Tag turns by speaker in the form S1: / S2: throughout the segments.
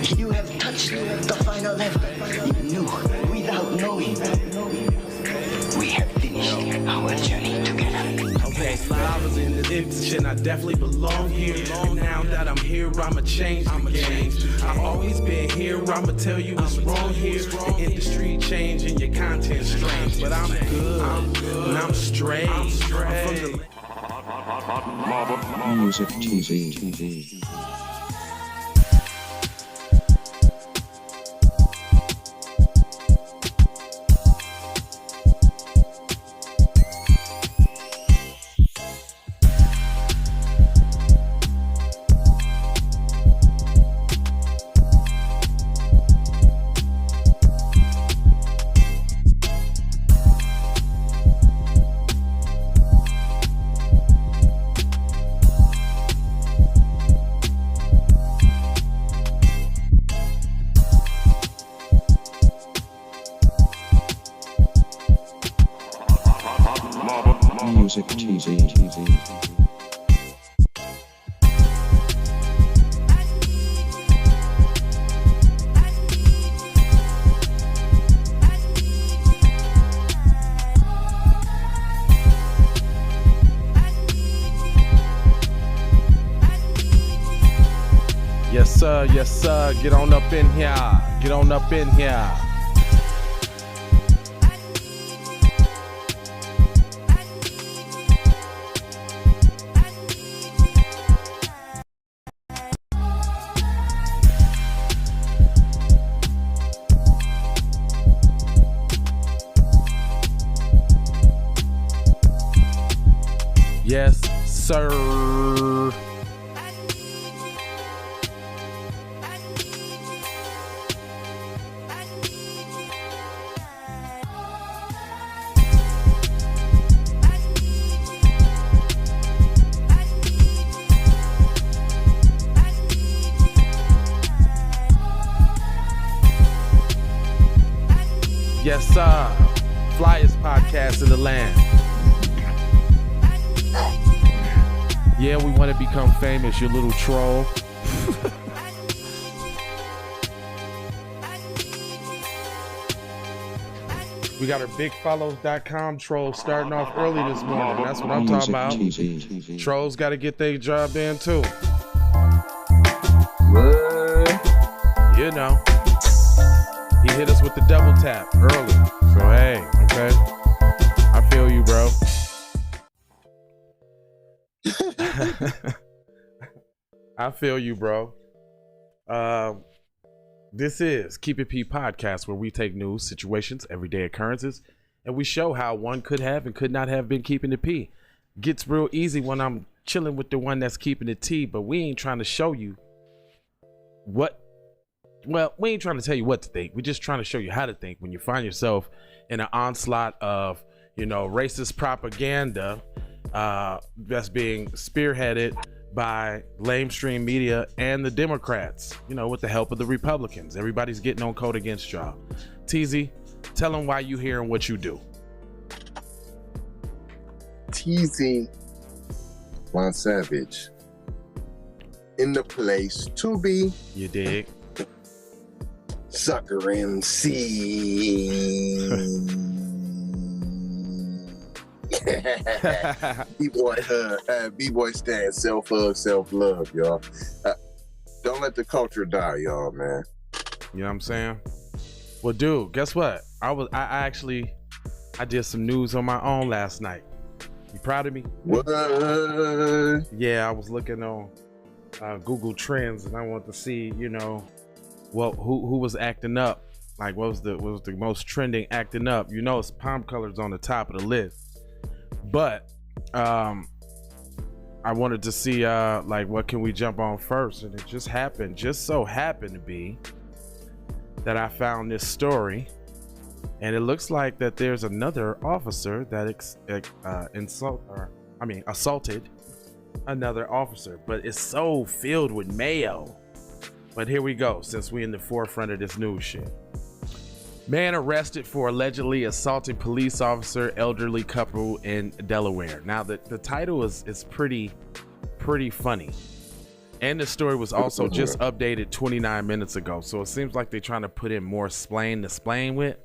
S1: You have touched the final level. You knew without knowing. We have finished our journey together.
S2: Okay, I was in the industry and I definitely belong here. And now that I'm here, I'ma change the game. I've always been here, I'ma tell you what's wrong here. The industry changing, your content strange. But I'm good, and I'm straight. I'm from the
S3: Music TV. Music TV.
S2: Yes sir, get on up in here, get on up in here. Yes, sir. Yes, sir. Flyest podcast in the land. Yeah, we want to become famous, you little troll. We got our bigfollows.com trolls starting off early this morning. That's what I'm talking about.
S3: TV.
S2: Trolls got to get their job done too.
S3: What?
S2: You know. He hit us with the double tap early. So, hey, okay. I feel you, bro. I feel you, bro. This is Keep It P podcast, where we take news, situations, everyday occurrences, and we show how one could have and could not have been keeping it P. Gets real easy when I'm chilling with the one that's keeping it T, but we ain't trying to show you what. Well, we ain't trying to tell you what to think. We're just trying to show you how to think when you find yourself in an onslaught of, racist propaganda that's being spearheaded by lamestream media and the Democrats, with the help of the Republicans. Everybody's getting on code against y'all. TZ, tell them why you here and what you do.
S4: TZ Juan Savage in the place to be.
S2: You dig?
S4: Sucker MC. B-boy stand self-hug, self-love, y'all. Don't let the culture die, y'all, man.
S2: You know what I'm saying? Well, dude, guess what? I did some news on my own last night. You proud of me?
S4: What?
S2: Yeah, I was looking on Google Trends and I wanted to see, who was acting up. Like, what was the most trending acting up? It's palm colors on the top of the list. But I wanted to see what can we jump on first, and it just so happened to be that I found this story, and it looks like that there's another officer that assaulted another officer, but it's so filled with mayo. But here we go, since we in the forefront of this news shit. Man arrested for allegedly assaulting police officer, elderly couple in Delaware. Now the title is pretty funny. And the story was also just updated 29 minutes ago. So it seems like they're trying to put in more splain to splain with.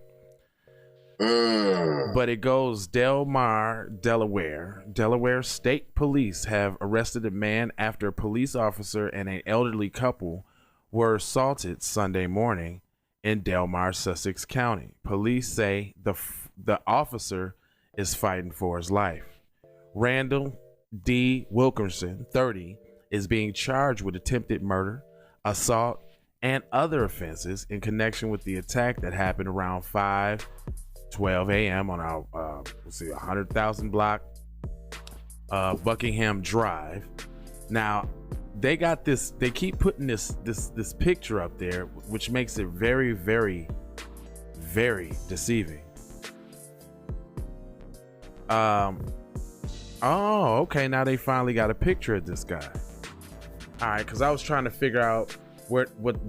S2: But it goes Delmar, Delaware. Delaware State Police have arrested a man after a police officer and an elderly couple were assaulted Sunday morning in Delmar, Sussex County. Police say the officer is fighting for his life. Randall D. Wilkerson, 30, is being charged with attempted murder, assault, and other offenses in connection with the attack that happened around 5:12 a.m. on our 100,000 block Buckingham Drive. Now, they got this. They keep putting this picture up there, which makes it very, very, very deceiving. Oh, okay. Now they finally got a picture of this guy. All right, because I was trying to figure out where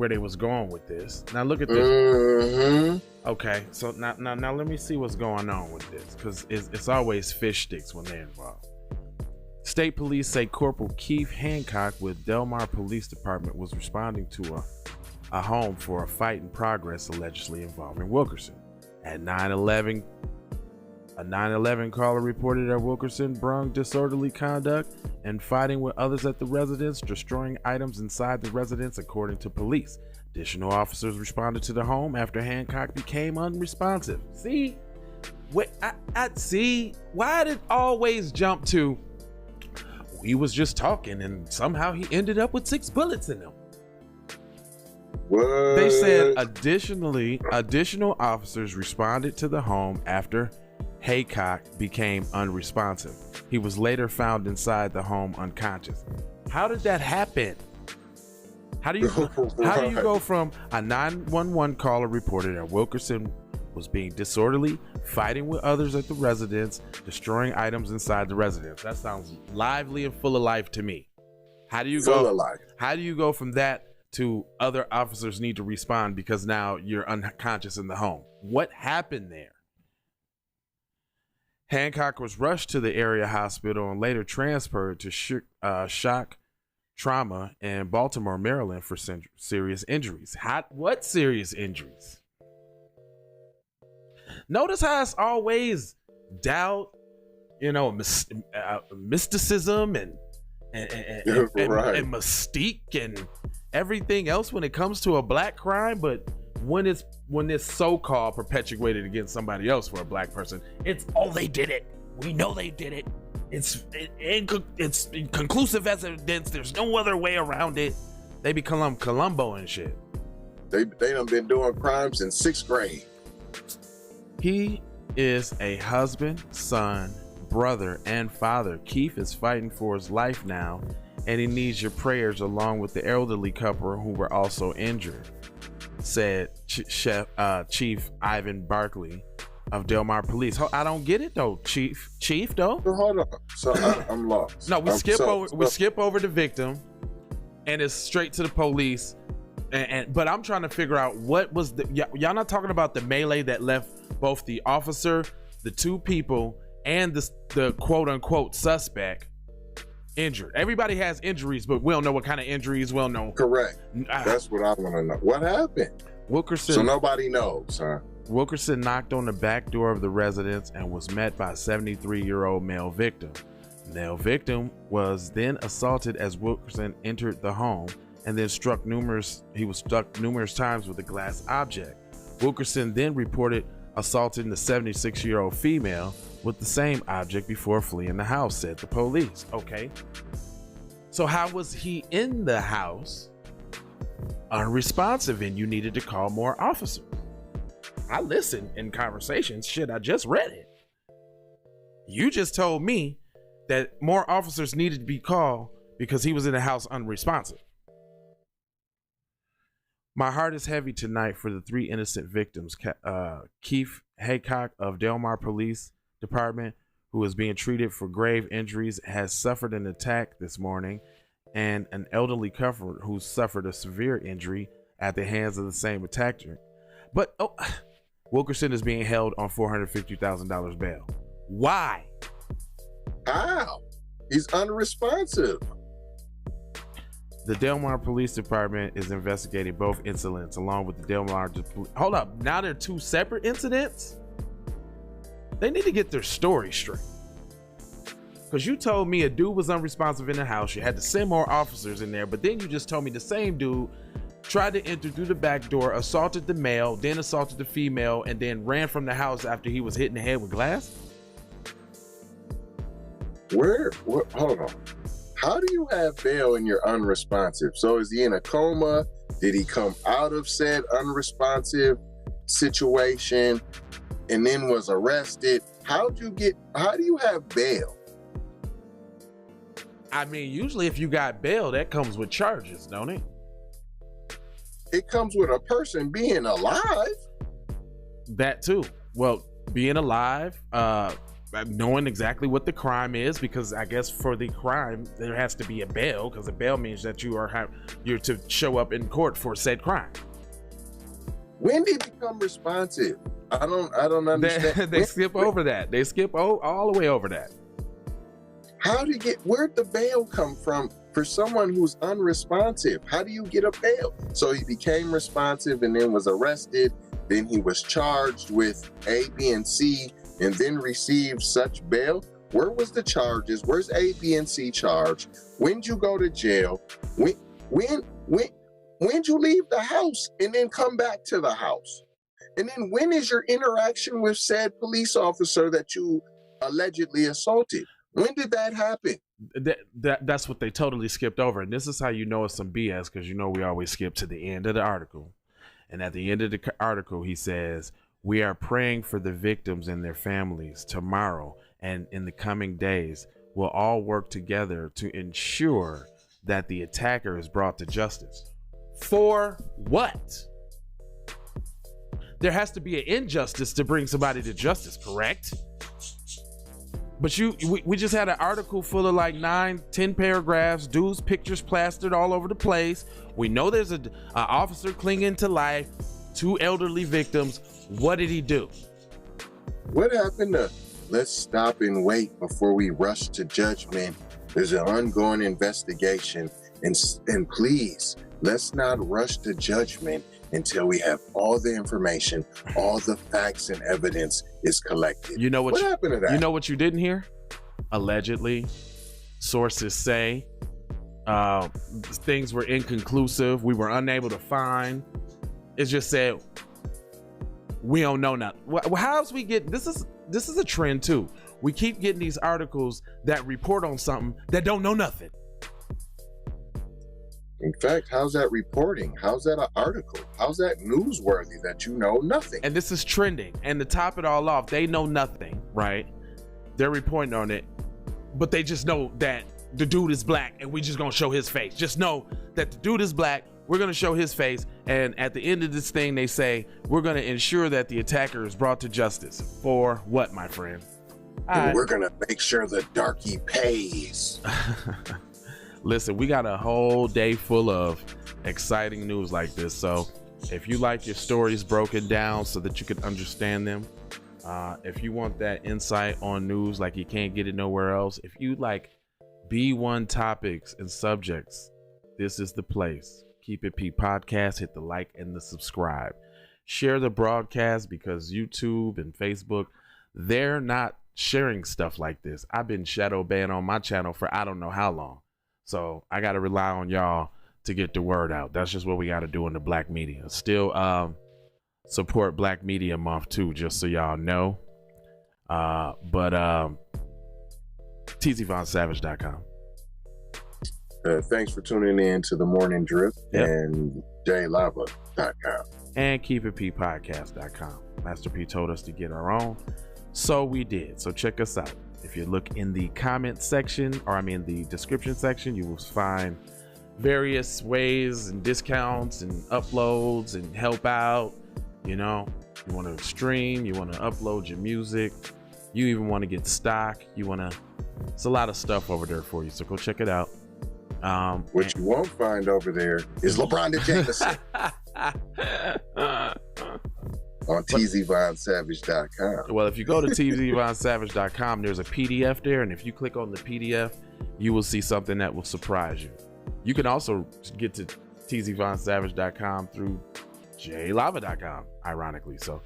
S2: they was going with this. Now look at this. Okay, so now let me see what's going on with this, because it's always fish sticks when they're involved. State police say Corporal Keith Hancock with Delmar Police Department was responding to a home for a fight in progress allegedly involving Wilkerson. At 9/11, a 9/11 caller reported that Wilkerson brung disorderly conduct and fighting with others at the residence, destroying items inside the residence, according to police. Additional officers responded to the home after Hancock became unresponsive. See, I see. Why did it always jump to? He was just talking, and somehow he ended up with 6 bullets in him.
S4: What?
S2: They said additional officers responded to the home after Haycock became unresponsive. He was later found inside the home unconscious. How did that happen? How do you go from a 911 caller reported that Wilkerson was being disorderly, fighting with others at the residence, destroying items inside the residence? That sounds lively and full of life to me. How do you go from that to other officers need to respond because now you're unconscious in the home? What happened there? Hancock was rushed to the area hospital and later transferred to shock trauma in Baltimore, Maryland for serious injuries. What serious injuries? Notice how it's always doubt, mysticism and mystique and everything else when it comes to a black crime, but when it's so-called perpetuated against somebody else for a black person, it's they did it. We know they did it. It's conclusive evidence. There's no other way around it. They become Columbo and shit.
S4: They done been doing crimes in 6th grade.
S2: He is a husband, son, brother, and father. Keith is fighting for his life now, and he needs your prayers along with the elderly couple who were also injured, said Chief Ivan Barkley of Delmar Police. I don't get it though, Chief though.
S4: Hold on, so I'm lost.
S2: No, we skip over the victim, and it's straight to the police. But I'm trying to figure out what was y'all not talking about the melee that left both the officer, the 2 people, and the quote unquote suspect injured. Everybody has injuries, but we don't know what kind of injuries. We'll know.
S4: Correct. That's what I want to know. What happened?
S2: Wilkerson.
S4: So nobody knows, huh?
S2: Wilkerson knocked on the back door of the residence and was met by a 73-year-old male victim. The male victim was then assaulted as Wilkerson entered the home and then he was struck numerous times with a glass object. Wilkerson then reported assaulting the 76-year-old female with the same object before fleeing the house, said the police. Okay. So how was he in the house unresponsive and you needed to call more officers? I listened in conversations. Shit, I just read it. You just told me that more officers needed to be called because he was in the house unresponsive. My heart is heavy tonight for the 3 innocent victims. Keith Haycock of Delmar Police Department, who is being treated for grave injuries, has suffered an attack this morning, and an elderly couple who suffered a severe injury at the hands of the same attacker. But Wilkerson is being held on $450,000 bail. Why?
S4: How? He's unresponsive.
S2: The Delaware Police Department is investigating both incidents along with the Delaware. Hold up. Now they're two separate incidents? They need to get their story straight. Because you told me a dude was unresponsive in the house. You had to send more officers in there. But then you just told me the same dude tried to enter through the back door, assaulted the male, then assaulted the female, and then ran from the house after he was hit in the head with glass?
S4: Hold on. How do you have bail and you're unresponsive? So is he in a coma? Did he come out of said unresponsive situation and then was arrested? How do you have bail?
S2: I mean, usually if you got bail, that comes with charges, don't it?
S4: It comes with a person being alive.
S2: That too. Well, being alive, knowing exactly what the crime is, because I guess for the crime there has to be a bail, because a bail means that you're to show up in court for said crime.
S4: When did he become responsive? I don't understand.
S2: They skip over that. They skip all the way over that.
S4: Where'd the bail come from for someone who's unresponsive? How do you get a bail? So he became responsive and then was arrested. Then he was charged with A, B, and C, and then received such bail. Where was the charges? Where's A, B, and C charged? When'd you go to jail? When'd you leave the house and then come back to the house? And then when is your interaction with said police officer that you allegedly assaulted? When did that happen?
S2: That's what they totally skipped over. And this is how you know it's some BS, because you know we always skip to the end of the article. And at the end of the article, he says, "We are praying for the victims and their families tomorrow and in the coming days. We'll all work together to ensure that the attacker is brought to justice." For what? There has to be an injustice to bring somebody to justice, correct? But we just had an article full of like 9-10 paragraphs, dudes' pictures plastered all over the place. We know there's an officer clinging to life, 2 elderly victims. What did he do?
S4: What happened to let's stop and wait before we rush to judgment? There's an ongoing investigation, and please, let's not rush to judgment until we have all the information, all the facts and evidence is collected.
S2: You know what
S4: happened to that?
S2: You know what you didn't hear? Allegedly, sources say things were inconclusive. We were unable to find. It just said we don't know nothing. How's we get this is a trend too. We keep getting these articles that report on something that don't know nothing.
S4: In fact, how's that reporting? How's that an article? How's that newsworthy that you know nothing?
S2: And this is trending. And to top it all off, they know nothing, right? They're reporting on it, but they just know that the dude is black and we just gonna show his face. Just know that the dude is black, we're gonna show his face, and at the end of this thing, they say, we're gonna ensure that the attacker is brought to justice. For what, my friend?
S4: And we're gonna make sure the darky pays.
S2: Listen, we got a whole day full of exciting news like this. So if you like your stories broken down so that you can understand them, if you want that insight on news like you can't get it nowhere else, if you like B1 topics and subjects, this is the place. Keep It P Podcast. Hit the like and the subscribe. Share the broadcast, because YouTube and Facebook, they're not sharing stuff like this. I've been shadow banned on my channel for I don't know how long. So I got to rely on y'all to get the word out. That's just what we got to do in the black media. Still support Black Media Month too, just so y'all know. But tzvonsavage.com.
S4: Thanks for tuning in to the Morning Drip. Yep. And jlava.com.
S2: And keepitppodcast.com. Master P told us to get our own, so we did. So check us out. If you look in the comment section, or the description section, you will find various ways and discounts and uploads and help out. You know, you want to stream, you want to upload your music, you even want to get stock, it's a lot of stuff over there for you. So go check it out.
S4: What you won't find over there is LeBron Jameson. On tzvonsavage.com.
S2: Well, if you go to tzvonsavage.com, there's a PDF there, and if you click on the PDF, you will see something that will surprise you. You can also get to tzvonsavage.com through jlava.com, ironically. So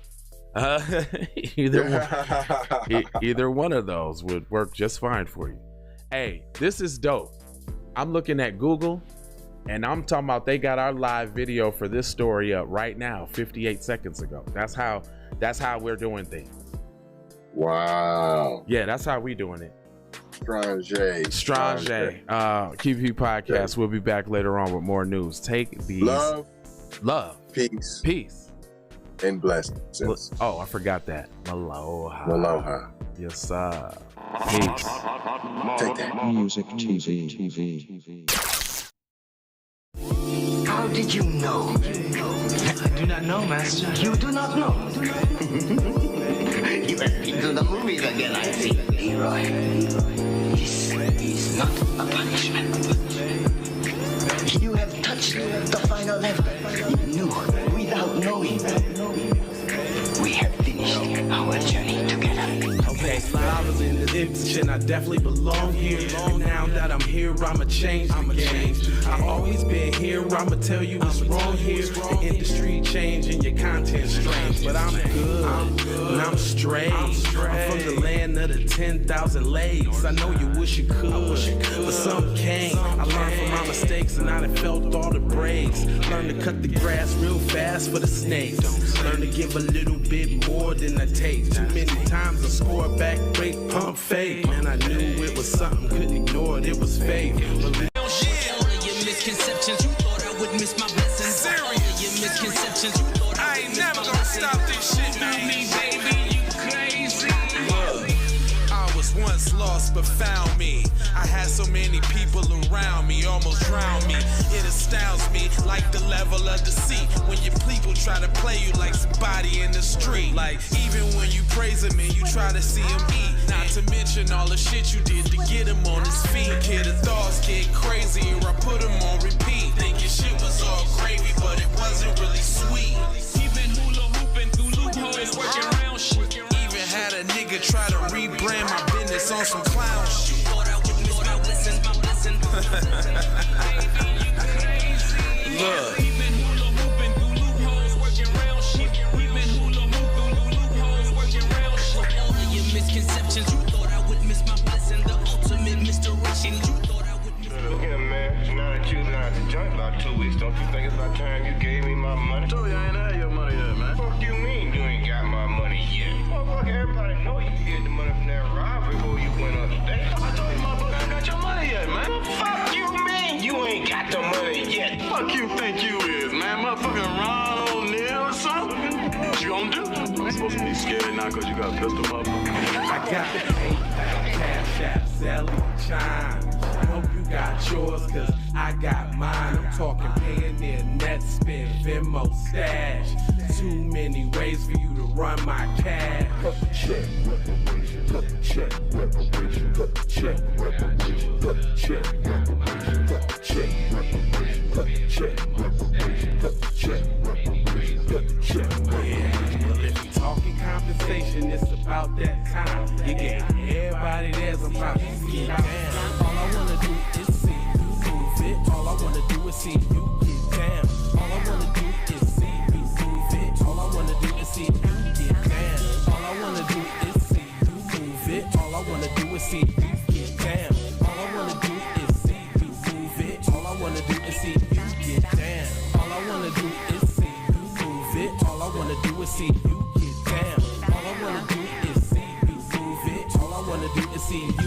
S2: either one of those would work just fine for you. Hey, this is dope. I'm looking at Google, and I'm talking about they got our live video for this story up right now, 58 seconds ago. That's how we're doing things.
S4: Wow.
S2: Yeah, that's how we doing it.
S4: Strange.
S2: QP Podcast. We'll be back later on with more news. Take these. Love. Peace.
S4: And blessings.
S2: Oh, I forgot that. Aloha.
S4: Aloha.
S2: Yes, sir. Peace.
S4: Take that.
S3: Music TV.
S1: How did you know?
S5: I do not know, Master.
S1: You do not know. You have been to the movies again, I see. Leroy, this is not a punishment. You have touched the final level. You knew without knowing. We have finished our journey together.
S6: Okay, I was in the and I definitely belong here. And now that I'm here, I'ma change the game. I've always been here, I'ma tell you what's wrong here. The industry changing, your content strange, but I'm good, and I'm straight. I'm from the land of the 10,000 legs. I know you wish you could, but some can't. I learned from my mistakes, and I done felt all the breaks. Learn to cut the grass real fast for the snakes. Learn to give a little bit more than I take. Too many times I score back, break, pump, fake. Man, I knew it was something, couldn't ignore it, it was fake.
S7: All of your misconceptions, you thought I would miss my blessings. Serious. All of your misconceptions, you thought I ain't never gonna stop this shit, man. Me, baby, you crazy.
S8: I was once lost but found me. I had so many people around me, almost drowned me. It astounds me like the level of deceit when your people try to play you like somebody in the street. Like even when you praise him and you try to see him eat. Not to mention all the shit you did to get him on his feet. Kid, the thoughts get crazy or I put him on repeat. Thinking shit was all gravy, but it wasn't really sweet.
S7: Even hula hooping through loopholes, working around shit.
S8: Even had a nigga try to rebrand my business on some clown shit.
S7: Thought I would miss my blessings, my blessing. Baby, you crazy.
S8: Look.
S7: Even hula hooping through loopholes, working around shit. Even hula hooping through loopholes, working around shit. All of your misconceptions, you thought I would miss my blessing. The ultimate misdirection, you thought I would miss.
S9: Look here, man. Now that you've been out the joint about 2 weeks, don't you think it's about time you gave me my money? I told you I ain't had your money yet, man. What you mean you ain't got my money yet? Motherfucker, everybody know you hid the money from that robbery before you went on today. I told you, motherfucker, I ain't got your money yet, man. What the fuck you mean you ain't got the money yet? Fuck you think you is, man? Motherfucking Ron O'Neal or something? What you gonna do? I'm supposed to be scared now because you got a pistol, motherfucker.
S6: I got the PayPal, Cash App, Zelle, Chime. I hope you got yours, cause I got mine. I'm talking Payoneer, Netspend, Venmo, Stash. Too many ways for you to run my cash.
S10: Check reparation, check reparation, check reparation, check reparation, check reparation, check reparation, check reparation, check reparation.
S6: Well, if you talking compensation, it's about that time. You get everybody there's about to get down. All I wanna do is see you move it. All I wanna do is see you get down. All I wanna do is see you move it. All I wanna do is see you get down. All I wanna do is see you move it. All I wanna do is see you get down. All I wanna do is see you move it. All I wanna do is see you get down. All I wanna do is see you move it. All I wanna do is see you get down. All I wanna do is see you move it. All I wanna do is see you